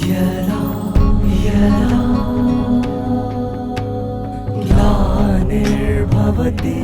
यदा यदा ग्लानिर्भवति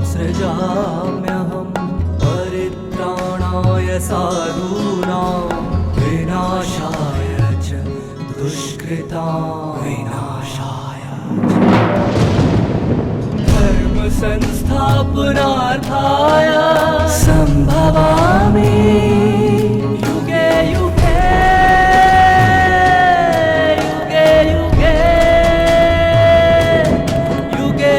सृजाम्यहं परित्राणाय साधूनां विनाशाय च दुष्कृतां विनाशाय धर्म संस्थापनार्थाय संभवामि युगे युगे युगे युगे युगे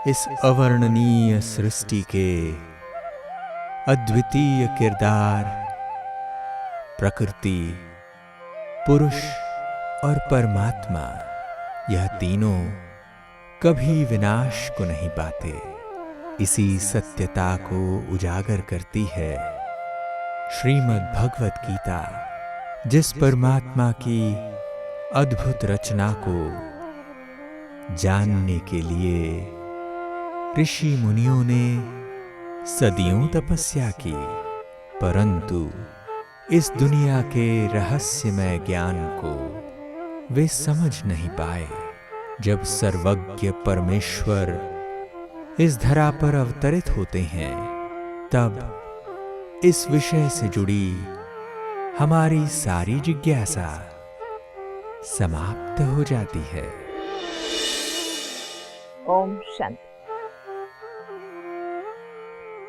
इस अवर्णनीय सृष्टि के अद्वितीय किरदार, प्रकृति, पुरुष और परमात्मा, यह तीनों कभी विनाश को नहीं पाते। इसी सत्यता को उजागर करती है श्रीमद् भगवत गीता, जिस परमात्मा की अद्भुत रचना को जानने के लिए ऋषि मुनियों ने सदियों तपस्या की, परंतु इस दुनिया के रहस्यमय ज्ञान को वे समझ नहीं पाए। जब सर्वज्ञ परमेश्वर इस धरा पर अवतरित होते हैं, तब इस विषय से जुड़ी हमारी सारी जिज्ञासा समाप्त हो जाती है। ओम शांति।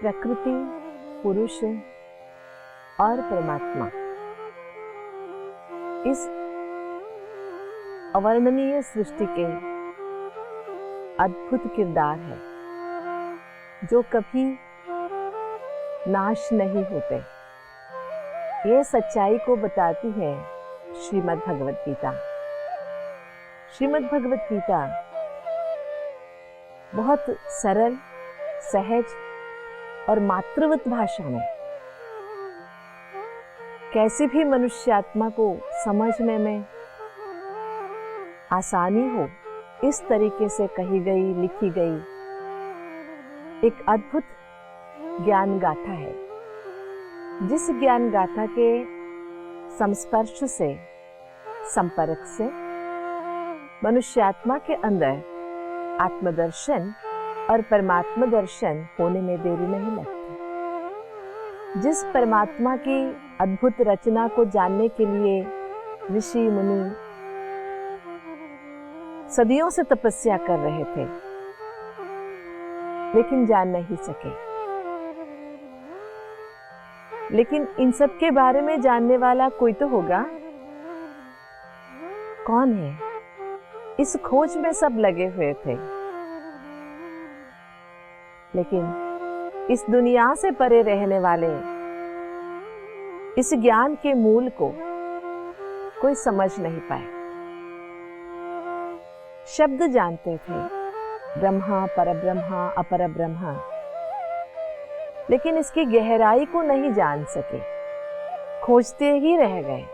प्रकृति, पुरुष और परमात्मा इस अवर्णनीय सृष्टि के अद्भुत किरदार है जो कभी नाश नहीं होते। ये सच्चाई को बताती है श्रीमद् भगवत गीता। श्रीमद् भगवत गीता बहुत सरल, सहज और मातृवत भाषा में कैसे भी मनुष्यात्मा को समझने में आसानी हो, इस तरीके से कही गई, लिखी गई एक अद्भुत ज्ञान गाथा है, जिस ज्ञान गाथा के संस्पर्श से, संपर्क से मनुष्यात्मा के अंदर आत्मदर्शन और परमात्मा दर्शन होने में देरी नहीं लगती। जिस परमात्मा की अद्भुत रचना को जानने के लिए ऋषि मुनि सदियों से तपस्या कर रहे थे, लेकिन जान नहीं सके। लेकिन इन सब के बारे में जानने वाला कोई तो होगा। कौन है? इस खोज में सब लगे हुए थे, लेकिन इस दुनिया से परे रहने वाले इस ज्ञान के मूल को कोई समझ नहीं पाए। शब्द जानते थे, ब्रह्मा, परब्रह्मा, अपरब्रह्मा, लेकिन इसकी गहराई को नहीं जान सके, खोजते ही रह गए।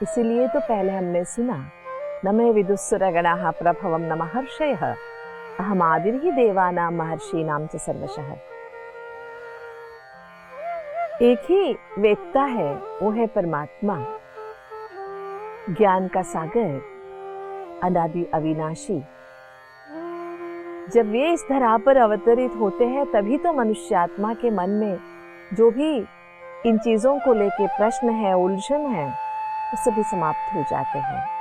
इसीलिए तो पहले हमने सुना, नमे विदुस्सुरगणाः प्रभवं न महर्षयः अहमादिर्हि देवानां महर्षीणां च सर्वशः। एक ही वेत्ता है, वो है परमात्मा, ज्ञान का सागर, अनादि अविनाशी। जब वे इस धरा पर अवतरित होते हैं, तभी तो मनुष्यात्मा के मन में जो भी इन चीजों को लेके प्रश्न है, उलझन है, वो सभी समाप्त हो जाते हैं।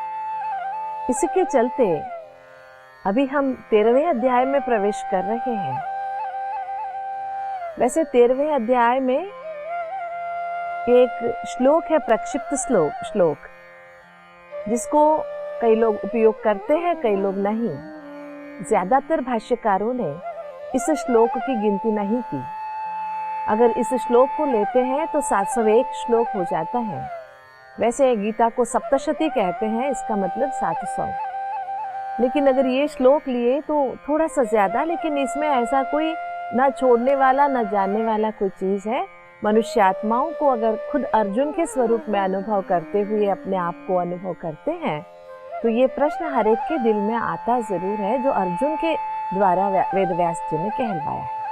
इसके चलते अभी हम 13वें अध्याय में प्रवेश कर रहे हैं। वैसे 13वें अध्याय में एक श्लोक है, प्रक्षिप्त श्लोक, जिसको कई लोग उपयोग करते हैं, कई लोग नहीं। ज्यादातर भाष्यकारों ने इस श्लोक की गिनती नहीं की। अगर इस श्लोक को लेते हैं तो 701 श्लोक हो जाता है। वैसे गीता को सप्तशती कहते हैं, इसका मतलब 700। लेकिन अगर ये श्लोक लिए तो थोड़ा सा ज्यादा, लेकिन इसमें ऐसा कोई ना छोड़ने वाला ना जानने वाला कोई चीज है। मनुष्यात्माओं को अगर खुद अर्जुन के स्वरूप में अनुभव करते हुए अपने आप को अनुभव करते हैं तो ये प्रश्न हर एक के दिल में आता जरूर है, जो अर्जुन के द्वारा वेदव्यास जी ने कहलवाया है।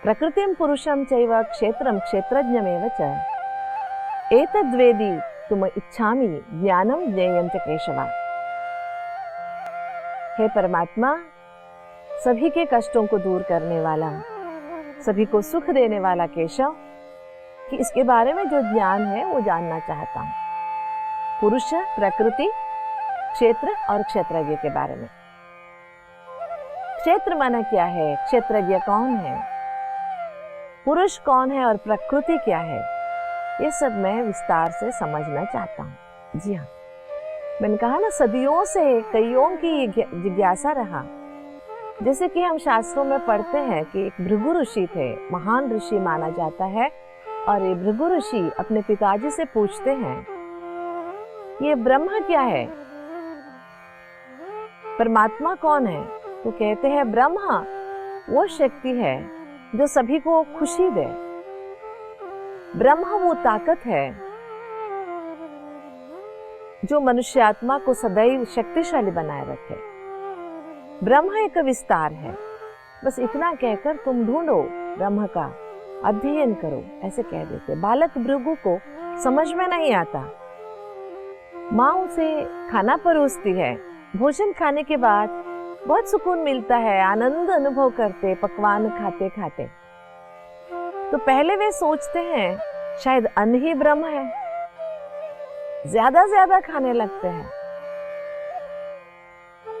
प्रकृतिम पुरुषम चैव क्षेत्रम क्षेत्रज्ञमेव च एतद्वेदी तुम इच्छामि ज्ञानम ज्ञेयं च केशवा। हे परमात्मा, सभी के कष्टों को दूर करने वाला, सभी को सुख देने वाला केशव, कि इसके बारे में जो ज्ञान है वो जानना चाहता हूँ। पुरुष, प्रकृति, क्षेत्र और क्षेत्रज्ञ के बारे में। क्षेत्र माना क्या है, क्षेत्रज्ञ कौन है, पुरुष कौन है और प्रकृति क्या है, ये सब मैं विस्तार से समझना चाहता हूँ। जी हाँ, मैंने कहा ना, सदियों से कईयों की जिज्ञासा रहा। जैसे कि हम शास्त्रों में पढ़ते हैं कि एक भृगु ऋषि थे, महान ऋषि माना जाता है। और ये भृगु ऋषि अपने पिताजी से पूछते हैं, ये ब्रह्म क्या है, परमात्मा कौन है? तो कहते हैं ब्रह्म वो शक्ति है जो सभी को खुशी दे। ब्रह्म वो ताकत है जो मनुष्य आत्मा को सदैव शक्तिशाली बनाए रखे। ब्रह्म एक विस्तार है। बस इतना कहकर तुम ढूंढो ब्रह्म का, अध्ययन करो, ऐसे कह देते। बालक भृगु को समझ में नहीं आता। माँ उसे खाना परोसती है। भोजन खाने के बाद बहुत सुकून मिलता है, आनंद अनुभव करते पकवान खाते खाते। तो पहले वे सोचते हैं शायद अन्न ही ब्रह्म है, ज्यादा खाने लगते हैं।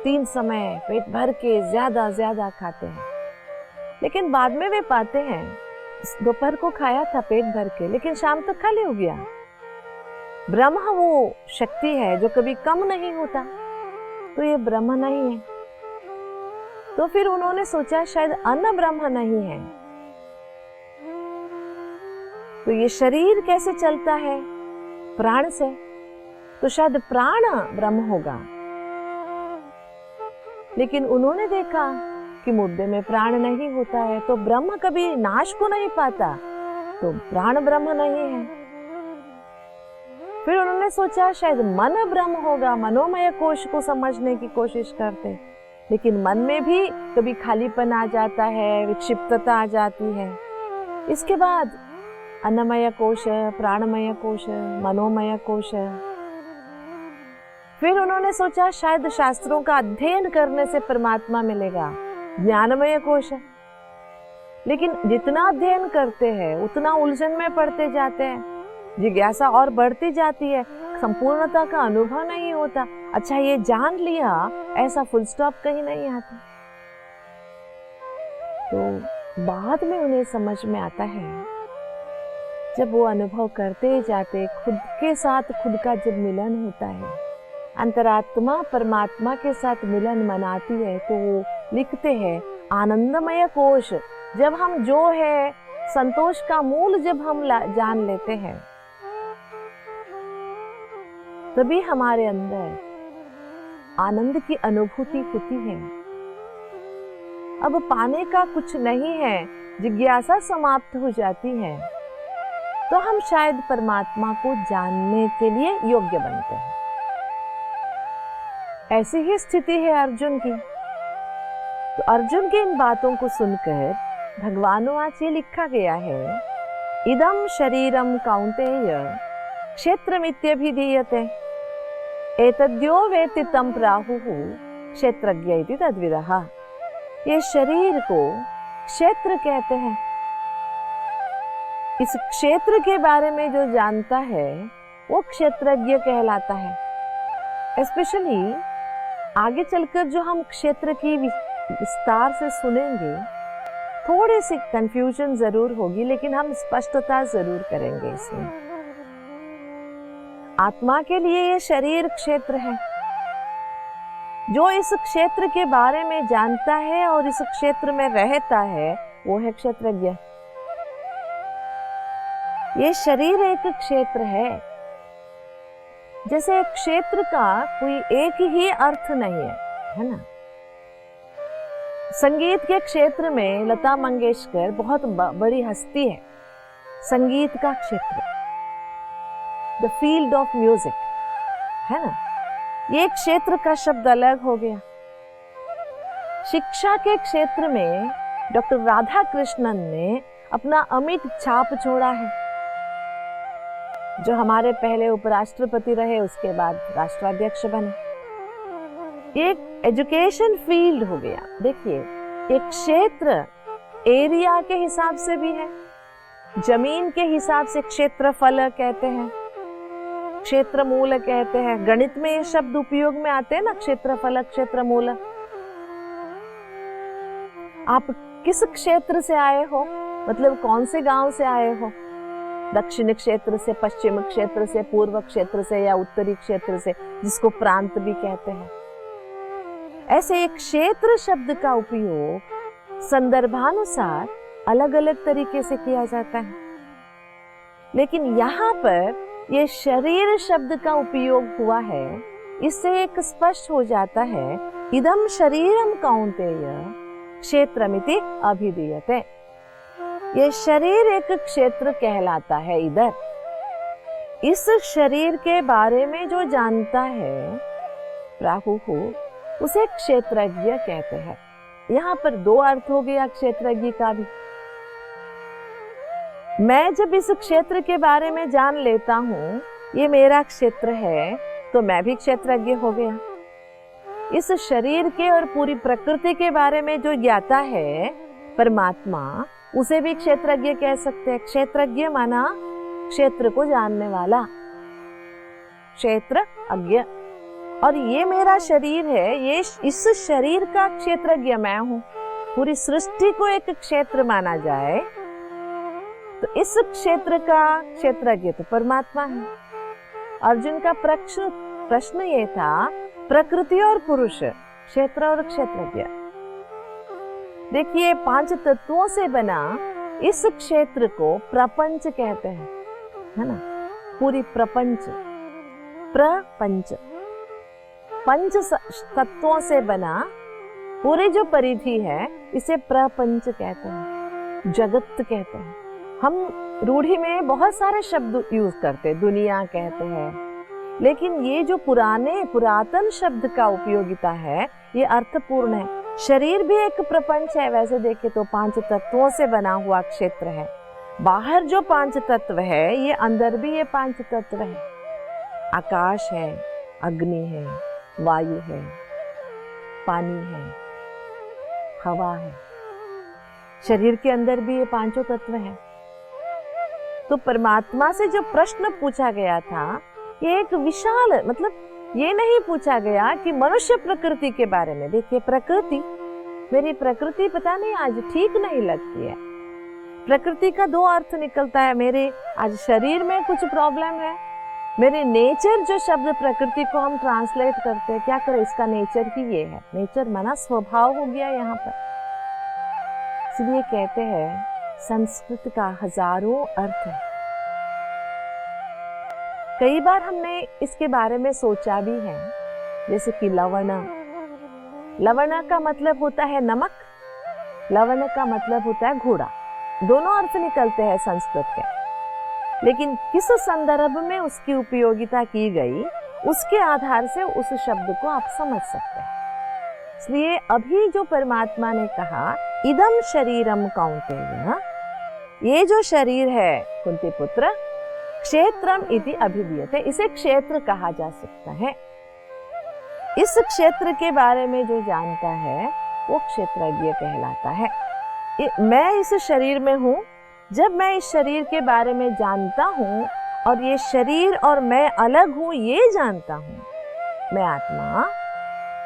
3 समय पेट भर के ज्यादा खाते हैं। लेकिन बाद में वे पाते हैं दोपहर को खाया था पेट भर के, लेकिन शाम तक खाली हो गया। ब्रह्म वो शक्ति है जो कभी कम नहीं होता, तो ये ब्रह्म नहीं है। तो फिर उन्होंने सोचा शायद अन्न ब्रह्म नहीं है, तो ये शरीर कैसे चलता है, प्राण से, तो शायद प्राण ब्रह्म होगा। लेकिन उन्होंने देखा कि मुद्दे में प्राण नहीं होता है, तो ब्रह्म कभी नाश को नहीं पाता, तो प्राण ब्रह्म नहीं है। फिर उन्होंने सोचा शायद मन ब्रह्म होगा, मनोमय कोश को समझने की कोशिश करते, लेकिन मन में भी कभी खालीपन आ जाता है, विक्षिप्तता आ जाती है। इसके बाद अन्नमय कोश, प्राणमय कोश, मनोमय कोश। फिर उन्होंने सोचा शायद शास्त्रों का अध्ययन करने से परमात्मा मिलेगा, ज्ञानमय कोश। लेकिन जितना अध्ययन करते हैं उतना उलझन में पड़ते जाते हैं, जिज्ञासा और बढ़ती जाती है, संपूर्णता का अनुभव नहीं होता। अच्छा ये जान लिया, ऐसा फुल स्टॉप कहीं नहीं आता। तो बाद में उन्हें समझ में आता है, जब वो अनुभव करते जाते, खुद के साथ खुद का जब मिलन होता है, अंतरात्मा परमात्मा के साथ मिलन मनाती है, तो वो लिखते हैं आनंदमय कोश। जब हम जो है संतोष का मूल जब हम जान लेते हैं, तभी हमारे अंदर आनंद की अनुभूति होती है। अब पाने का कुछ नहीं है, जिज्ञासा समाप्त हो जाती है, तो हम शायद परमात्मा को जानने के लिए योग्य बनते हैं। ऐसी ही स्थिति है अर्जुन की। तो अर्जुन की इन बातों को सुनकर भगवान वाच ये लिखा गया है, इदम शरीरम कौन्तेय क्षेत्रमित्यभिधीयते एतद्यो वेत्ति तं प्राहुः क्षेत्रज्ञ इति तद्विदः। ये शरीर को क्षेत्र कहते हैं। इस क्षेत्र के बारे में जो जानता है वो क्षेत्रज्ञ कहलाता है। स्पेशली आगे चलकर जो हम क्षेत्र की विस्तार से सुनेंगे, थोड़ी सी कंफ्यूजन जरूर होगी, लेकिन हम स्पष्टता जरूर करेंगे इसमें। आत्मा के लिए ये शरीर क्षेत्र है। जो इस क्षेत्र के बारे में जानता है और इस क्षेत्र में रहता है वो है क्षेत्रज्ञ। ये शरीर एक क्षेत्र है। जैसे क्षेत्र का कोई एक ही अर्थ नहीं है ना। संगीत के क्षेत्र में लता मंगेशकर बहुत बड़ी हस्ती है। संगीत का क्षेत्र, द फील्ड ऑफ म्यूजिक, है ना। ये क्षेत्र का शब्द अलग हो गया। शिक्षा के क्षेत्र में डॉक्टर राधा कृष्णन ने अपना अमिट छाप छोड़ा है, जो हमारे पहले उपराष्ट्रपति रहे, उसके बाद राष्ट्राध्यक्ष बने। एक एजुकेशन फील्ड हो गया। देखिए, एक क्षेत्र एरिया के हिसाब से भी है, जमीन के हिसाब से क्षेत्रफल कहते हैं, क्षेत्र मूल कहते हैं। गणित में ये शब्द उपयोग में आते हैं ना, क्षेत्रफल, क्षेत्र मूल। आप किस क्षेत्र से आए हो, मतलब कौन से गांव से आए हो, दक्षिण क्षेत्र से, पश्चिम क्षेत्र से, पूर्व क्षेत्र से या उत्तरी क्षेत्र से, जिसको प्रांत भी कहते हैं। ऐसे एक क्षेत्र शब्द का उपयोग संदर्भानुसार अलग अलग तरीके से किया जाता है। लेकिन यहाँ पर ये शरीर शब्द का उपयोग हुआ है, इससे एक स्पष्ट हो जाता है, इदम शरीरम कौन्तेय क्षेत्रमिति अभिधीयते। ये शरीर एक क्षेत्र कहलाता है। इधर इस शरीर के बारे में जो जानता है प्राहु उसे क्षेत्रज्ञ कहते हैं। यहाँ पर दो अर्थ हो गया क्षेत्रज्ञ का भी। मैं जब इस क्षेत्र के बारे में जान लेता हूँ, ये मेरा क्षेत्र है, तो मैं भी क्षेत्रज्ञ हो गया। इस शरीर के और पूरी प्रकृति के बारे में जो ज्ञाता है परमात्मा, उसे भी क्षेत्रज्ञ कह सकते हैं। क्षेत्रज्ञ माना क्षेत्र को जानने वाला, क्षेत्र अज्ञ। और ये मेरा शरीर है, ये इस शरीर का क्षेत्रज्ञ मैं हूँ। पूरी सृष्टि को एक क्षेत्र माना जाए तो इस क्षेत्र का क्षेत्रज्ञ तो परमात्मा है। अर्जुन का प्रश्न ये था, प्रकृति और पुरुष, क्षेत्र और क्षेत्रज्ञ। देखिए, 5 तत्वों से बना इस क्षेत्र को प्रपंच कहते हैं, है ना। पूरी प्रपंच, प्रपंच, 5 तत्वों से बना पूरी जो परिधि है, इसे प्रपंच कहते हैं, जगत कहते हैं। हम रूढ़ी में बहुत सारे शब्द यूज करते हैं, दुनिया कहते हैं, लेकिन ये जो पुरातन शब्द का उपयोगिता है, ये अर्थपूर्ण है। शरीर भी एक प्रपंच है। वैसे देखे तो 5 तत्वों से बना हुआ क्षेत्र है। बाहर जो 5 तत्व है, ये अंदर भी ये 5 तत्व है। आकाश है, अग्नि है, वायु है, पानी है, हवा है। शरीर के अंदर भी ये 5 तत्व हैं। तो परमात्मा से जो प्रश्न पूछा गया था, ये एक विशाल, मतलब ये नहीं पूछा गया कि मनुष्य प्रकृति के बारे में। देखिए, प्रकृति, मेरी प्रकृति पता नहीं आज ठीक नहीं लगती है। प्रकृति का 2 अर्थ निकलता है। मेरे आज शरीर में कुछ प्रॉब्लम है, मेरे नेचर जो शब्द प्रकृति को हम ट्रांसलेट करते हैं, क्या करें, इसका नेचर ही ये है। नेचर माना स्वभाव हो गया यहाँ पर। इसलिए कहते हैं संस्कृत का हजारों अर्थ है। कई बार हमने इसके बारे में सोचा भी है, जैसे कि लवण। लवण का मतलब होता है नमक, लवण का मतलब होता है घोड़ा। दोनों अर्थ निकलते हैं संस्कृत के, लेकिन किस संदर्भ में उसकी उपयोगिता की गई, उसके आधार से उस शब्द को आप समझ सकते हैं। इसलिए अभी जो परमात्मा ने कहा, इदम शरीरम कौन्तेय, ये जो शरीर है कुंती पुत्र, क्षेत्रम इति अभिधीयते, इसे क्षेत्र कहा जा सकता है। इस क्षेत्र के बारे में जो जानता है वो क्षेत्रज्ञ कहलाता है। मैं इस शरीर में हूँ। जब मैं इस शरीर के बारे में जानता हूँ और ये शरीर और मैं अलग हूँ ये जानता हूँ, मैं आत्मा,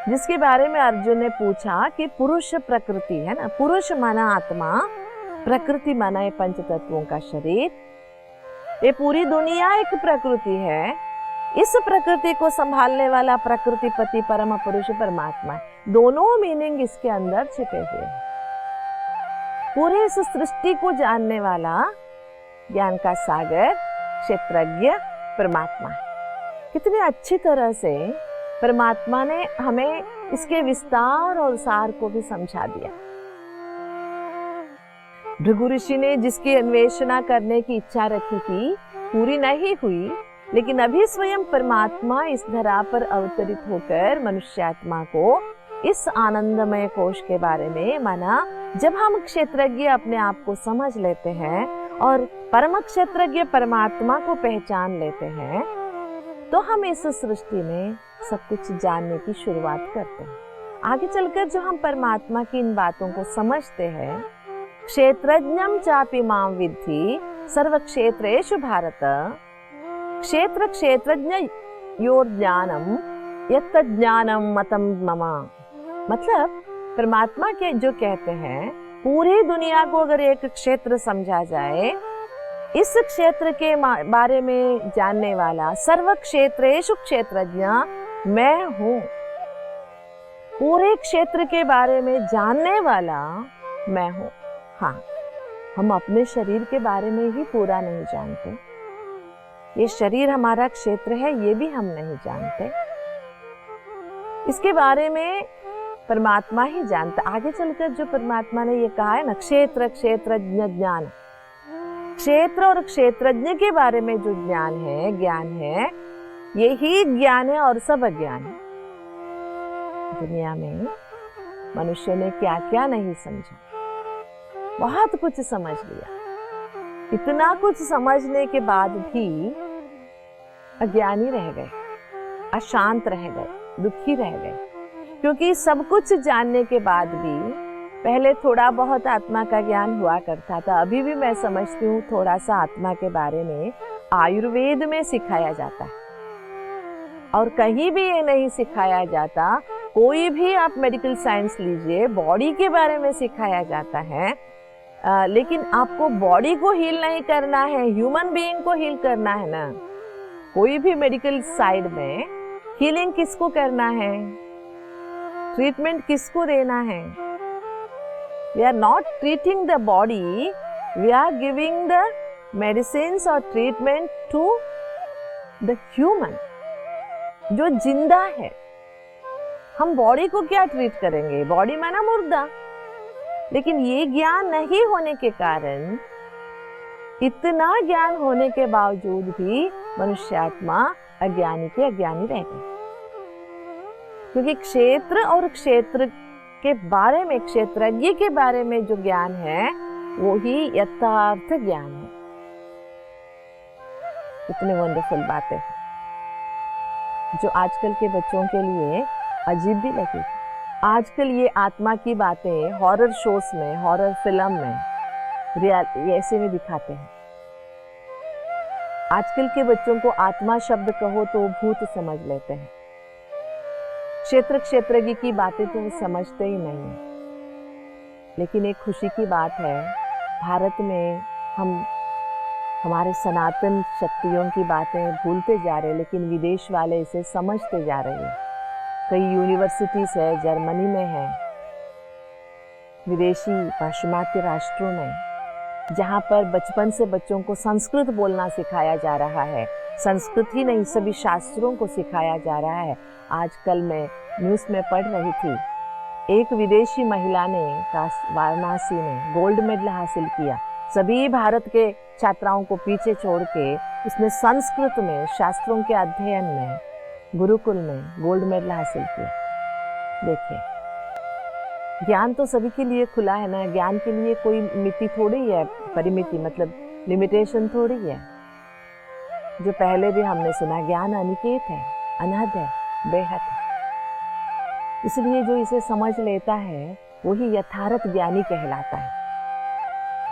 जिसके बारे में अर्जुन ने पूछा कि पुरुष प्रकृति है ना, पुरुष माना आत्मा, प्रकृति माना ये 5 तत्वों का शरीर। ये पूरी दुनिया एक प्रकृति है, इस प्रकृति को संभालने वाला प्रकृतिपति परम पुरुष परमात्मा है। दोनों मीनिंग इसके अंदर छिपे हुए हैं। पूरे इस सृष्टि को जानने वाला ज्ञान का सागर क्षेत्रज्ञ परमात्मा है। कितने अच्छी तरह से परमात्मा ने हमें इसके विस्तार और सार को भी समझा दिया। भृगु ऋषि ने जिसकी अन्वेषणा करने की इच्छा रखी थी, पूरी नहीं हुई, लेकिन अभी स्वयं परमात्मा इस धरा पर अवतरित होकर मनुष्यात्मा को इस आनंदमय कोश के बारे में माना। जब हम क्षेत्रज्ञ अपने आप को समझ लेते हैं और परम क्षेत्रज्ञ परमात्मा को पहचान लेते हैं, तो हम इस सृष्टि में सब कुछ जानने की शुरुआत करते हैं। आगे चलकर जो हम परमात्मा की इन बातों को समझते हैं, क्षेत्रज्ञं चापि मां विद्धि सर्व क्षेत्रेषु भारत, क्षेत्र क्षेत्रज्ञ योर ज्ञानम यत्तद् ज्ञानम मतम मम। मतलब परमात्मा के जो कहते हैं, पूरी दुनिया को अगर एक क्षेत्र समझा जाए, इस क्षेत्र के बारे में जानने वाला सर्व क्षेत्रेषु क्षेत्रज्ञ मैं हूं। पूरे क्षेत्र के बारे में जानने वाला मैं हूं। हाँ, हम अपने शरीर के बारे में ही पूरा नहीं जानते। ये शरीर हमारा क्षेत्र है, ये भी हम नहीं जानते। इसके बारे में परमात्मा ही जानता। आगे चलकर जो परमात्मा ने ये कहा है ना, क्षेत्र क्षेत्रज्ञ ज्ञान, क्षेत्र और क्षेत्रज्ञ के बारे में जो ज्ञान है, यही ज्ञान है और सब अज्ञान है। दुनिया में मनुष्य ने क्या क्या नहीं समझा, बहुत कुछ समझ लिया। इतना कुछ समझने के बाद भी अज्ञानी रह गए, अशांत रह गए, दुखी रह गए, क्योंकि सब कुछ जानने के बाद भी पहले थोड़ा बहुत आत्मा का ज्ञान हुआ करता था। अभी भी मैं समझती हूँ थोड़ा सा आत्मा के बारे में आयुर्वेद में सिखाया जाता है, और कहीं भी ये नहीं सिखाया जाता। कोई भी आप मेडिकल साइंस लीजिए, बॉडी के बारे में सिखाया जाता है, लेकिन आपको बॉडी को हील नहीं करना है, ह्यूमन बीइंग को हील करना है ना। कोई भी मेडिकल साइड में हीलिंग किसको करना है, ट्रीटमेंट किसको देना है? We are not treating the body, we are giving the medicines or treatment to the human, जो जिंदा है। हम बॉडी को क्या ट्रीट करेंगे? बॉडी माना मुर्दा। लेकिन ये ज्ञान नहीं होने के कारण, इतना ज्ञान होने के बावजूद भी मनुष्यात्मा अज्ञानी के अज्ञानी रह गए। क्योंकि क्षेत्र और क्षेत्र के बारे में, क्षेत्रज्ञ के बारे में जो ज्ञान है, वो ही यथार्थ ज्ञान है। इतने वंडरफुल बातें हैं जो आजकल के बच्चों के लिए अजीब भी लगी। आजकल ये आत्मा की बातें हॉरर शोज में, हॉरर फिल्म में, ऐसे में दिखाते हैं। आजकल के बच्चों को आत्मा शब्द कहो तो वो भूत समझ लेते हैं। क्षेत्र क्षेत्रज्ञ की बातें तो वो समझते ही नहीं है। लेकिन एक खुशी की बात है, भारत में हम हमारे सनातन शक्तियों की बातें भूलते जा रहे हैं, लेकिन विदेश वाले इसे समझते जा रहे हैं। कई यूनिवर्सिटीज है, जर्मनी में है, विदेशी पाश्चिमात्य राष्ट्रों में, जहाँ पर बचपन से बच्चों को संस्कृत बोलना सिखाया जा रहा है। संस्कृत ही नहीं, सभी शास्त्रों को सिखाया जा रहा है। आजकल मैं न्यूज़ में पढ़ रही थी, एक विदेशी महिला ने वाराणसी में गोल्ड मेडल हासिल किया। सभी भारत के छात्राओं को पीछे छोड़ के उसने संस्कृत में, शास्त्रों के अध्ययन में, गुरुकुल में गोल्ड मेडल हासिल किया। देखिए, ज्ञान तो सभी के लिए खुला है ना। ज्ञान के लिए कोई मिति थोड़ी है, परिमिति मतलब लिमिटेशन थोड़ी है। जो पहले भी हमने सुना, ज्ञान अनिकेत है, अनहद है, बेहद है। इसलिए जो इसे समझ लेता है वही यथार्थ ज्ञानी कहलाता है।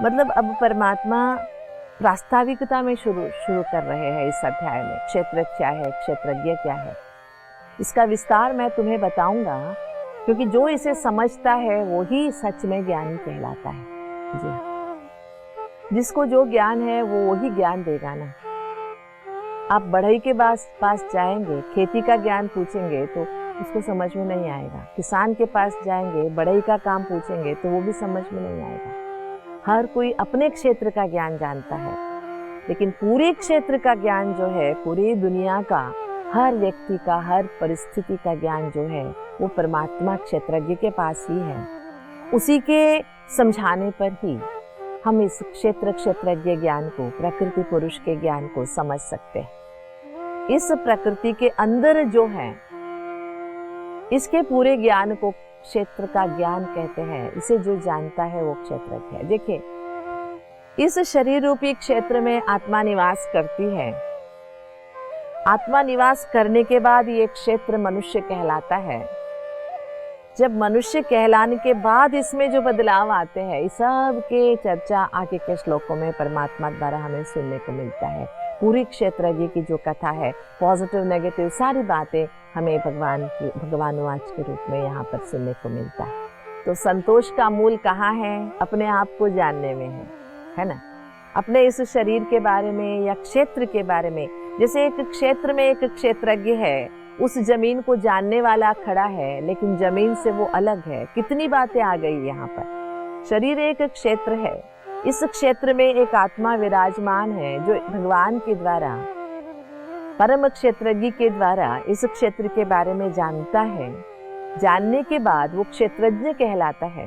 मतलब अब परमात्मा प्रास्ताविकता में शुरू कर रहे हैं इस अध्याय में। क्षेत्र क्या है, क्षेत्रज्ञ क्या है, इसका विस्तार मैं तुम्हें बताऊंगा, क्योंकि जो इसे समझता है वो ही सच में ज्ञानी कहलाता है। जी हाँ, जिसको जो ज्ञान है वो वही ज्ञान देगा ना। आप बढ़ई के पास जाएंगे, खेती का ज्ञान पूछेंगे तो उसको समझ में नहीं आएगा। किसान के पास जाएंगे, बढ़ई का काम पूछेंगे तो वो भी समझ में नहीं आएगा। हर कोई अपने क्षेत्र का ज्ञान जानता है, लेकिन पूरे क्षेत्र का ज्ञान जो है, पूरी दुनिया का, हर व्यक्ति का, हर परिस्थिति का ज्ञान जो है वो परमात्मा क्षेत्रज्ञ के पास ही है। उसी के समझाने पर ही हम इस क्षेत्रज्ञ ज्ञान को, प्रकृति पुरुष के ज्ञान को समझ सकते हैं। इस प्रकृति के अंदर जो है, इसके पूरे ज्ञान को क्षेत्र का ज्ञान कहते हैं। इसे जो जानता है वो क्षेत्रज्ञ है। देखिए, इस शरीर रूपी क्षेत्र में आत्मा निवास करती है। आत्मा निवास करने के बाद ये क्षेत्र मनुष्य कहलाता है। जब मनुष्य कहलाने के बाद इसमें जो बदलाव आते हैं, इस सब के चर्चा आगे के श्लोकों में परमात्मा द्वारा हमें सुनने को मिलता है। पूरी क्षेत्रज्ञ की जो कथा है, पॉजिटिव नेगेटिव सारी बातें हमें भगवानुवाच के रूप में यहाँ पर सुनने को मिलता है। तो संतोष का मूल कहाँ है? अपने आप को जानने में है ना? अपने इस शरीर के बारे में या क्षेत्र के बारे में। जैसे एक क्षेत्र में एक क्षेत्रज्ञ है, उस जमीन को जानने वाला खड़ा है, लेकिन जमीन से वो अलग है। कितनी बातें आ गई यहाँ पर। शरीर एक क्षेत्र है, इस क्षेत्र में एक आत्मा विराजमान है जो भगवान के द्वारा, परम क्षेत्रज्ञ के द्वारा इस क्षेत्र के बारे में जानता है। जानने के बाद वो क्षेत्रज्ञ कहलाता है,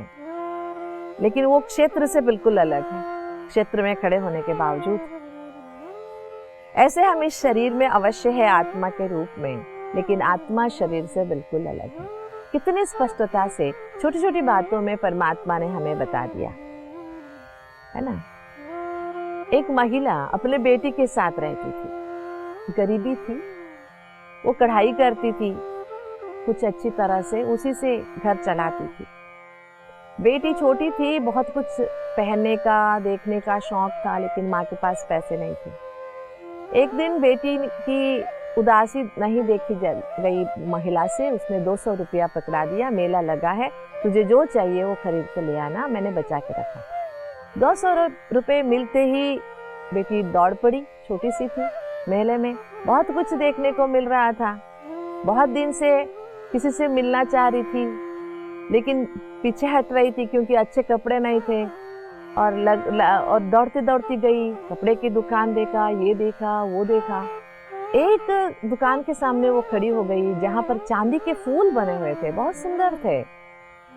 लेकिन वो क्षेत्र से बिल्कुल अलग है, क्षेत्र में खड़े होने के बावजूद। ऐसे हम इस शरीर में अवश्य है आत्मा के रूप में, लेकिन आत्मा शरीर से बिल्कुल अलग है। कितनी स्पष्टता से छोटी छोटी बातों में परमात्मा ने हमें बता दिया है ना। एक महिला अपने बेटी के साथ रहती थी, गरीबी थी, वो कढ़ाई करती थी कुछ अच्छी तरह से, उसी से घर चलाती थी। बेटी छोटी थी, बहुत कुछ पहनने का, देखने का शौक था, लेकिन माँ के पास पैसे नहीं थे। एक दिन बेटी की उदासी नहीं देखी गई महिला से, उसने 200 रुपया पकड़ा दिया। मेला लगा है, तुझे जो चाहिए वो खरीद के ले आना, मैंने बचा के रखा। 200 रुपये मिलते ही बेटी दौड़ पड़ी। छोटी सी थी, मेले में बहुत कुछ देखने को मिल रहा था। बहुत दिन से किसी से मिलना चाह रही थी, लेकिन पीछे हट रही थी क्योंकि अच्छे कपड़े नहीं थे। और दौड़ती दौड़ती गई, कपड़े की दुकान देखा, ये देखा, वो देखा। एक दुकान के सामने वो खड़ी हो गई जहाँ पर चांदी के फूल बने हुए थे, बहुत सुंदर थे,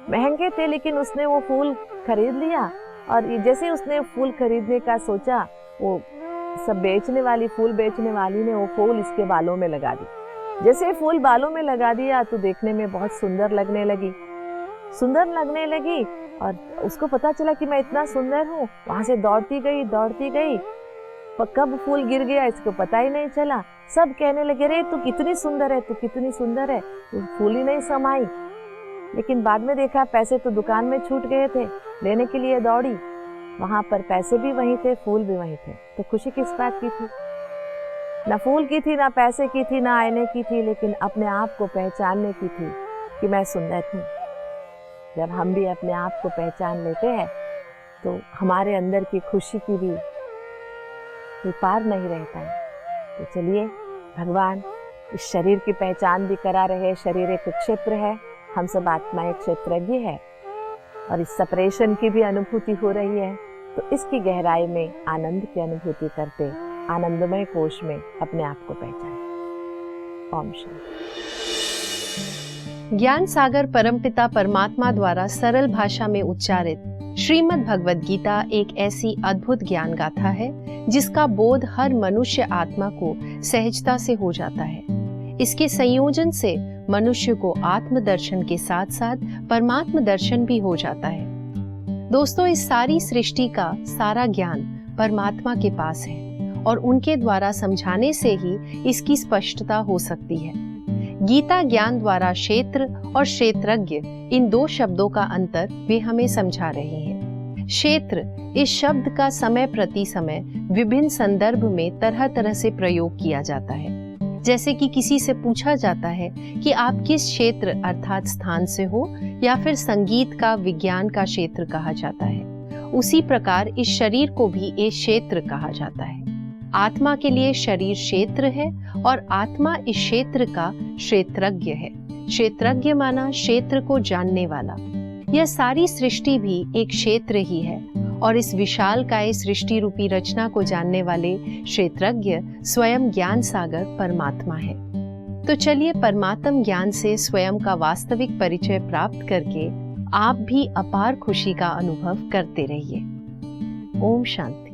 महंगे थे, लेकिन उसने वो फूल खरीद लिया। और जैसे उसने फूल खरीदने का सोचा, वो फूल बेचने वाली ने वो फूल इसके बालों में लगा दी। जैसे फूल बालों में लगा दिया तो देखने में बहुत सुंदर लगने लगी और उसको पता चला कि मैं इतना सुंदर हूँ। वहां से दौड़ती गई, कब फूल गिर गया इसको पता ही नहीं चला। सब कहने लगे, रे तू कितनी सुंदर है, तू फूल ही नहीं समाई। लेकिन बाद में देखा पैसे तो दुकान में छूट गए थे, लेने के लिए दौड़ी, वहां पर पैसे भी वहीं थे, फूल भी वहीं थे। तो खुशी किस बात की थी? ना फूल की थी, ना पैसे की थी, ना आईने की थी, लेकिन अपने आप को पहचानने की थी कि मैं सुंदर हूँ। जब हम भी अपने आप को पहचान लेते हैं तो हमारे अंदर की खुशी की भी कोई पार नहीं रहता है। तो चलिए, भगवान इस शरीर की पहचान भी करा रहे। शरीर एक क्षेत्र है, हम सब आत्मा एक क्षेत्रज्ञ है, और इस सेपरेशन की भी अनुभूति हो रही है। तो इसकी गहराई में आनंद की अनुभूति करते आनंदमय कोश में अपने आप को पहचानें। ओम शांति। ज्ञान सागर परमपिता परमात्मा द्वारा सरल भाषा में उच्चारित श्रीमद् भगवद गीता एक ऐसी अद्भुत ज्ञान गाथा है जिसका बोध हर मनुष्य आत्मा को सहजता से हो जाता है। इसके संयोजन से मनुष्य को आत्म दर्शन के साथ साथ परमात्म दर्शन भी हो जाता है। दोस्तों, इस सारी सृष्टि का सारा ज्ञान परमात्मा के पास है और उनके द्वारा समझाने से ही इसकी स्पष्टता हो सकती है। गीता ज्ञान द्वारा क्षेत्र और क्षेत्रज्ञ इन दो शब्दों का अंतर वे हमें समझा रहे हैं। क्षेत्र इस शब्द का समय प्रति समय विभिन्न संदर्भ में तरह तरह से प्रयोग किया जाता है। जैसे कि किसी से पूछा जाता है कि आप किस क्षेत्र अर्थात स्थान से हो, या फिर संगीत का विज्ञान का क्षेत्र कहा जाता है। उसी प्रकार इस शरीर को भी एक क्षेत्र कहा जाता है। आत्मा के लिए शरीर क्षेत्र है और आत्मा इस क्षेत्र का क्षेत्रज्ञ है। क्षेत्रज्ञ माना क्षेत्र को जानने वाला। यह सारी सृष्टि भी एक क्षेत्र ही है और इस विशालकाय सृष्टि रूपी रचना को जानने वाले क्षेत्रज्ञ स्वयं ज्ञान सागर परमात्मा है। तो चलिए परमात्म ज्ञान से स्वयं का वास्तविक परिचय प्राप्त करके आप भी अपार खुशी का अनुभव करते रहिए। ओम शांति।